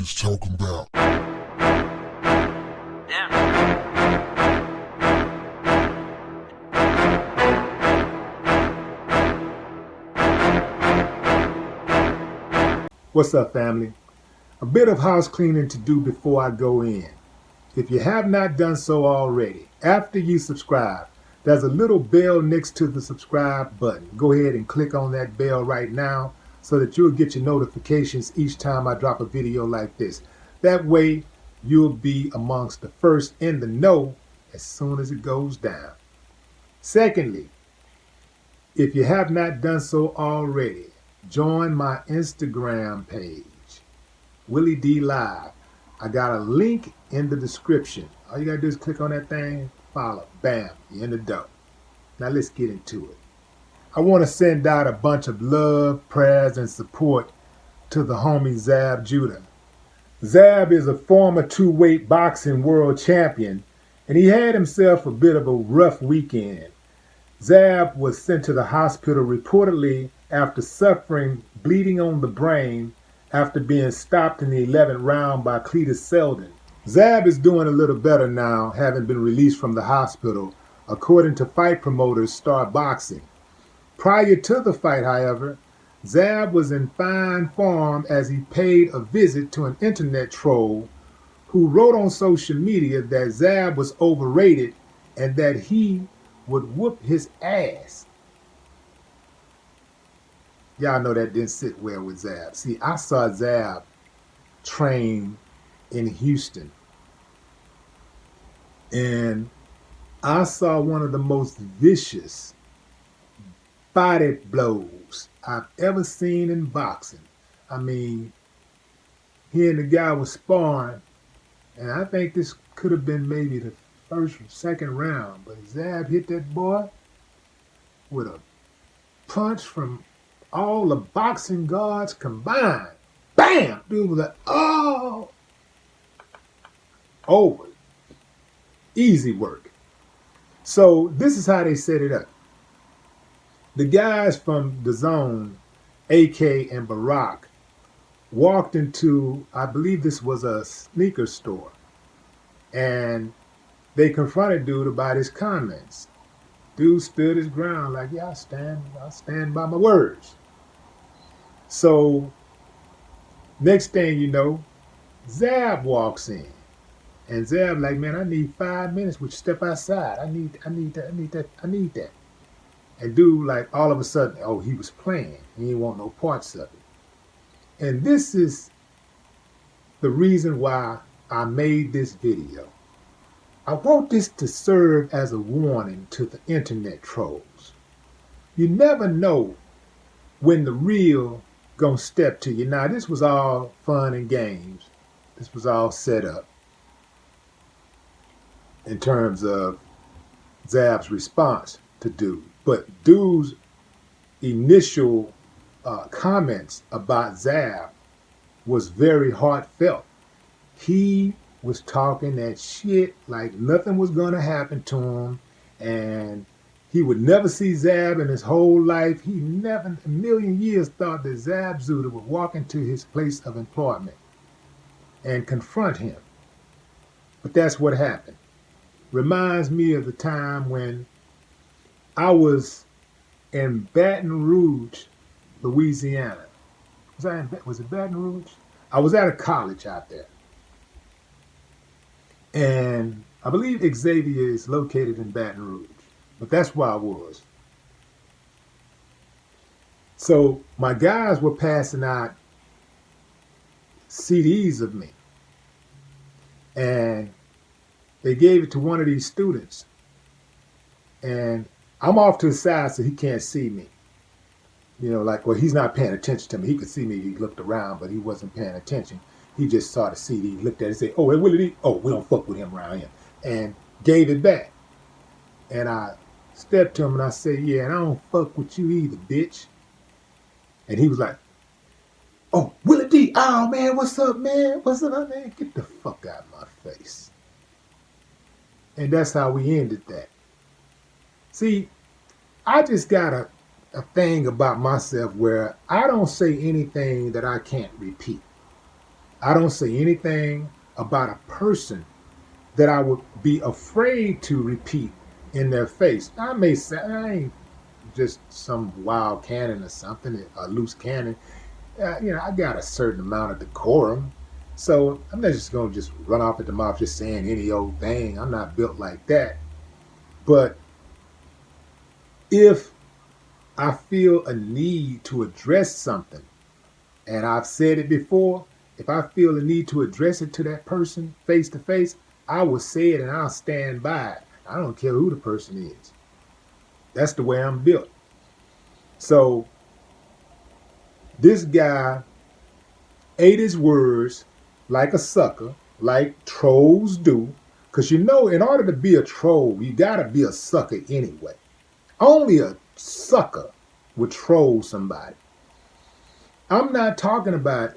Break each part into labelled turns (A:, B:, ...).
A: is talking about.
B: What's up, family? A bit of house cleaning to do before I go in. If you have not done so already, after you subscribe, there's a little bell next to the subscribe button. Go ahead and click on that bell right now so that you'll get your notifications each time I drop a video like this. That way, you'll be amongst the first in the know as soon as it goes down. Secondly, if you have not done so already, join my Instagram page, Willie D Live. I got a link in the description. All you gotta do is click on that thing, follow, bam, you're in the dough. Now let's get into it. I want to send out a bunch of love, prayers, and support to the homie Zab Judah. Zab is a former two-weight boxing world champion, and he had himself a bit of a rough weekend. Zab was sent to the hospital reportedly after suffering bleeding on the brain after being stopped in the 11th round by Cletus Selden. Zab is doing a little better now, having been released from the hospital, according to fight promoters Star Boxing. Prior to the fight, however, Zab was in fine form as he paid a visit to an internet troll who wrote on social media that Zab was overrated and that he would whoop his ass. Y'all know that didn't sit well with Zab. See, I saw Zab train in Houston, and I saw one of the most vicious body blows I've ever seen in boxing. I mean, he and the guy was sparring, and I think this could have been maybe the first or second round, but Zab hit that boy with a punch from all the boxing guards combined. Bam! Dude was like, oh! Over. Easy work. So this is how they set it up. The guys from the Zone, AK and Barack, walked into, I believe this was a sneaker store, and they confronted dude about his comments. Dude stood his ground like, yeah, I stand by my words. So next thing you know, Zab walks in. And Zab like, man, I need 5 minutes. Would you step outside? I need that. And dude, like, all of a sudden, oh, he was playing. He didn't want no parts of it. And this is the reason why I made this video. I want this to serve as a warning to the internet trolls. You never know when the real gonna step to you. Now, this was all fun and games. This was all set up in terms of Zab's response to dude. But dude's initial comments about Zab was very heartfelt. He was talking that shit like nothing was going to happen to him, and he would never see Zab in his whole life. He never in a million years thought that Zab Judah would walk into his place of employment and confront him. But that's what happened. Reminds me of the time when I was in Baton Rouge, Louisiana. Was it Baton Rouge? I was at a college out there. And I believe Xavier is located in Baton Rouge, but that's where I was. So my guys were passing out CDs of me, and they gave it to one of these students, and I'm off to the side so he can't see me. You know, like, well, he's not paying attention to me. He could see me. He looked around, but he wasn't paying attention. He just saw the CD, looked at it, and said, oh, hey, Willie D, oh, we don't fuck with him around here, and gave it back. And I stepped to him and I said, yeah, and I don't fuck with you either, bitch. And he was like, oh, Willie D, oh, man, what's up, man? What's up, man? Get the fuck out of my face. And that's how we ended that. See, I just got a thing about myself where I don't say anything that I can't repeat. I don't say anything about a person that I would be afraid to repeat in their face. I may say, I ain't just some wild cannon or something, a loose cannon. I got a certain amount of decorum. So I'm not just going to just run off at the mouth just saying any old thing. I'm not built like that. But if I feel a need to address something, and I've said it before, if I feel a need to address it to that person face to face, I will say it and I'll stand by it. I don't care who the person is. That's the way I'm built. So this guy ate his words like a sucker, like trolls do. Because in order to be a troll, you got to be a sucker anyway. Only a sucker would troll somebody. I'm not talking about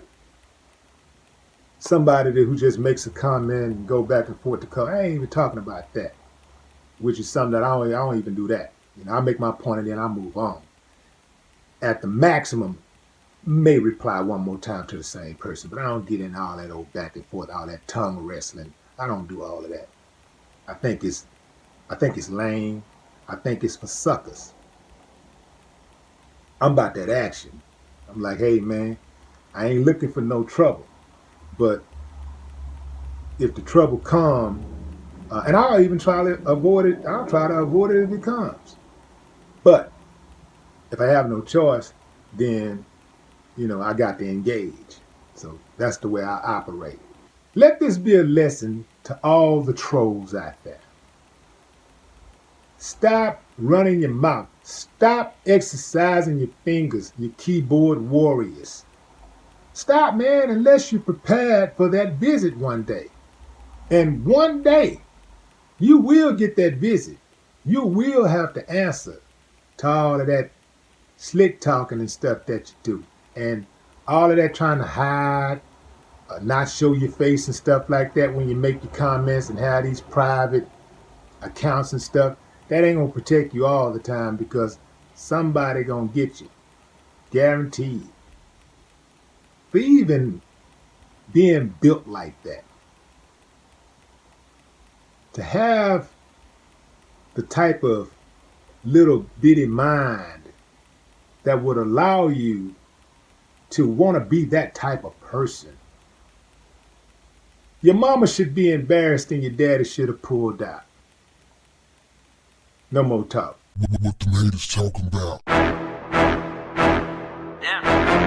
B: somebody who just makes a comment and go back and forth to color. I ain't even talking about that, which is something that I don't even do that. I make my point and then I move on. At the maximum, may reply one more time to the same person, but I don't get in all that old back and forth, all that tongue wrestling. I don't do all of that. I think it's lame. I think it's for suckers. I'm about that action. I'm like, hey man, I ain't looking for no trouble, but if the trouble comes, and I'll even try to avoid it. I'll try to avoid it if it comes. But if I have no choice, then I got to engage. So that's the way I operate. Let this be a lesson to all the trolls out there. Stop running your mouth. Stop exercising your fingers, you keyboard warriors. Stop, man, unless you're prepared for that visit one day. And one day, you will get that visit. You will have to answer to all of that slick talking and stuff that you do. And all of that trying to hide, not show your face and stuff like that when you make your comments and have these private accounts and stuff, that ain't going to protect you all the time because somebody going to get you. Guaranteed. For even being built like that. To have the type of little bitty mind that would allow you to want to be that type of person. Your mama should be embarrassed and your daddy should have pulled out. No more talk.
A: What the haters talking about?
C: Yeah.